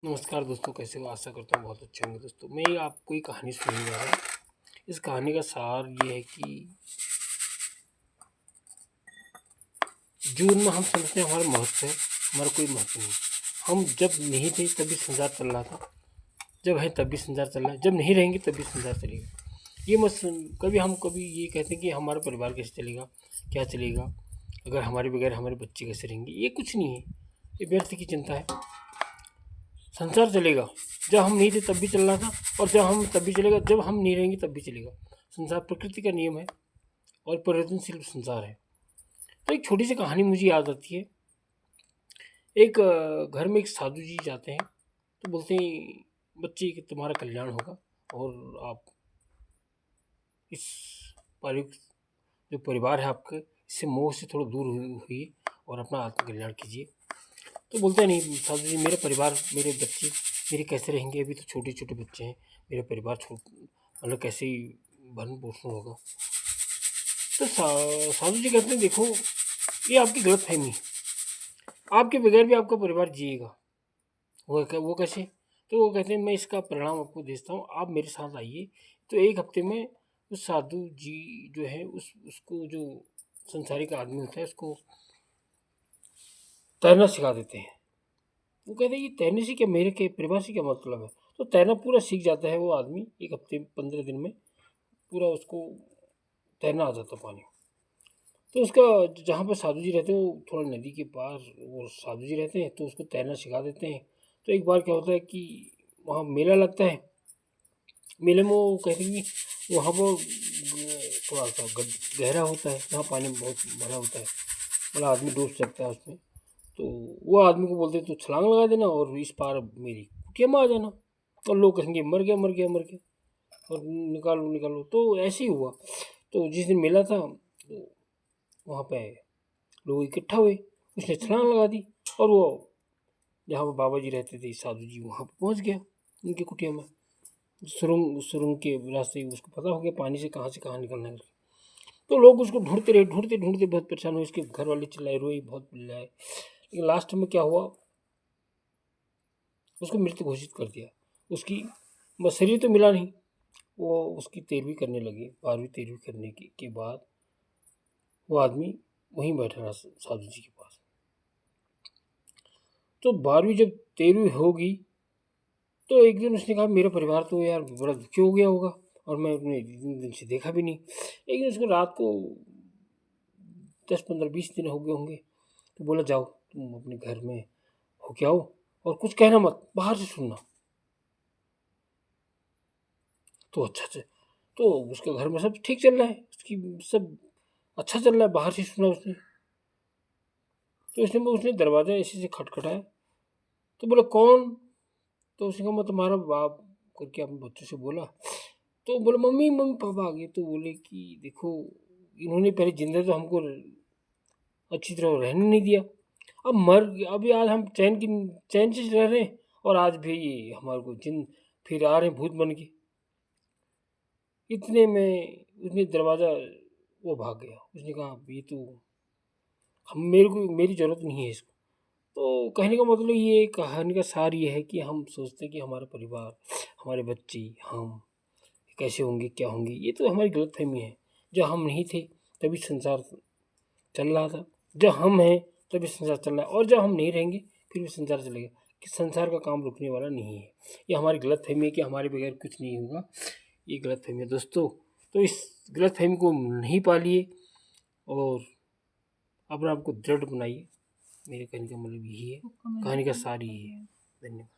नमस्कार दोस्तों, कैसे हो? आशा करता हूँ बहुत अच्छे होंगे। दोस्तों, मैं आपको एक कहानी सुनाने जा रहा हूँ। इस कहानी का सार ये है कि जीवन में हम समझते हैं हमारा महत्व है, हमारा कोई महत्व नहीं। हम जब नहीं थे तभी संसार चल रहा था, जब है तब भी संसार चल रहा है, जब नहीं रहेंगे तब भी संसार चलेगा। ये मत कभी ये कहते हैं कि हमारा परिवार कैसे चलेगा, क्या चलेगा, अगर हमारे बगैर हमारे बच्चे कैसे रहेंगे। ये कुछ नहीं है, ये व्यर्थ की चिंता है। संसार चलेगा, जब हम नहीं थे तब भी चल रहा था, और जब हम तब भी चलेगा, जब हम नहीं रहेंगे तब भी चलेगा। संसार प्रकृति का नियम है और परिवर्तनशील संसार है। तो एक छोटी सी कहानी मुझे याद आती है। एक घर में एक साधु जी जाते हैं, तो बोलते हैं, बच्चे कि तुम्हारा कल्याण होगा और आप इस पारिवारिक जो परिवार है आपके, इससे मोह से थोड़ा दूर हुई और अपना आत्मकल्याण कीजिए। तो बोलते हैं, नहीं साधु जी, मेरा परिवार, मेरे बच्चे मेरे कैसे रहेंगे? अभी तो छोटे छोटे बच्चे हैं, मेरा परिवार मतलब कैसे ही भरण पोषण होगा? तो साधु जी कहते हैं, देखो ये आपकी गलत फहमी है, आपके बगैर भी आपका परिवार जिएगा। वो कैसे? तो वो कहते हैं, मैं इसका परिणाम आपको देता हूँ, आप मेरे साथ आइए। तो एक हफ्ते में उस साधु जी जो है उसको जो संसारिक आदमी होता है उसको तैरना सिखा देते हैं। वो कहते हैं, ये तैरने से क्या, मेरे के परिवार से क्या मतलब है? तो तैरना पूरा सीख जाता है वो आदमी, एक हफ्ते 15 दिन में पूरा उसको तैरना आ जाता पानी। तो उसका जहाँ पर साधु जी रहते हैं वो थोड़ा नदी के पास वो साधु जी रहते हैं, तो उसको तैरना सिखा देते हैं। तो एक बार क्या होता है कि वहाँ मेला लगता है। मेले में वो कहते हैं कि वहाँ पर थोड़ा सा गहरा होता है, जहाँ पानी बहुत भरा होता है, मतलब आदमी डूब सकता है उसमें। तो वो आदमी को बोलते तो छलांग लगा देना और इस पार मेरी कुटिया में आ जाना। और लोग कहेंगे मर गया मर गया मर गया, और निकालो निकालो। तो ऐसे ही हुआ। तो जिस दिन मेला था तो वहाँ पे लोग इकट्ठा हुए, उसने छलांग लगा दी और वो जहाँ पर बाबा जी रहते थे साधु जी, वहाँ पर पहुँच गया उनकी कुटिया में। सुरंग सुरंग के रास्ते उसको पता हो गया पानी से कहाँ निकलना है। तो लोग उसको ढूंढते रहे, ढूंढते ढूंढते बहुत परेशान हुए। इसके घर वाले चिल्लाए, रोए, बहुत चिल्लाए, लेकिन लास्ट में क्या हुआ, उसको मृत घोषित कर दिया। उसकी बस शरीर तो मिला नहीं। वो उसकी 13वीं करने लगे, 12वीं 13वीं करने के बाद वो आदमी वहीं बैठा रहा साधु जी के पास। तो 12वीं जब 13वीं होगी तो एक दिन उसने कहा, मेरा परिवार तो यार बड़ा दुखी हो गया होगा और मैं अपने दिन से देखा भी नहीं। एक दिन उसको रात को 10 15 20 दिन हो गए होंगे। तो बोला, जाओ तुम अपने घर में हो के आओ और कुछ कहना मत, बाहर से सुनना। तो अच्छा अच्छा, तो उसके घर में सब ठीक चल रहा है, उसकी सब अच्छा चल रहा है, बाहर से सुना उसने। तो उसने दरवाज़ा ऐसे से खटखटाया। तो बोला, कौन? तो उसने कहा, मैं तुम्हारा बाप करके अपने बच्चों से बोला। तो बोले, मम्मी मम्मी पापा आ गए। तो बोले कि देखो, इन्होंने पहले जिंदा तो हमको अच्छी तरह रहने नहीं दिया, अब मर गया, अभी आज हम चैन से रह रहे हैं और आज भी ये हमारे को जिन फिर आ रहे हैं भूत बन के। इतने में उसने दरवाज़ा वो भाग गया। उसने कहा, ये तो हम मेरी ज़रूरत नहीं है इसको। तो कहने का मतलब ये, कहानी का सार ये है कि हम सोचते हैं कि हमारा परिवार, हमारे बच्चे, हम कैसे होंगे, क्या होंगे। ये तो हमारी गलतफहमी है। जब हम नहीं थे तभी संसार चल रहा था, जब हम हैं तभी संसार चल रहा है, और जब हम नहीं रहेंगे फिर भी संसार चलेगा। कि संसार का काम रुकने वाला नहीं है। ये हमारी गलतफहमी है कि हमारे बगैर कुछ नहीं होगा। ये गलतफहमी है दोस्तों। तो इस गलतफहमी को नहीं पालिए और अपने आप को दृढ़ बनाइए। मेरे कहने का मतलब यही है, कहानी का सार यही है। धन्यवाद।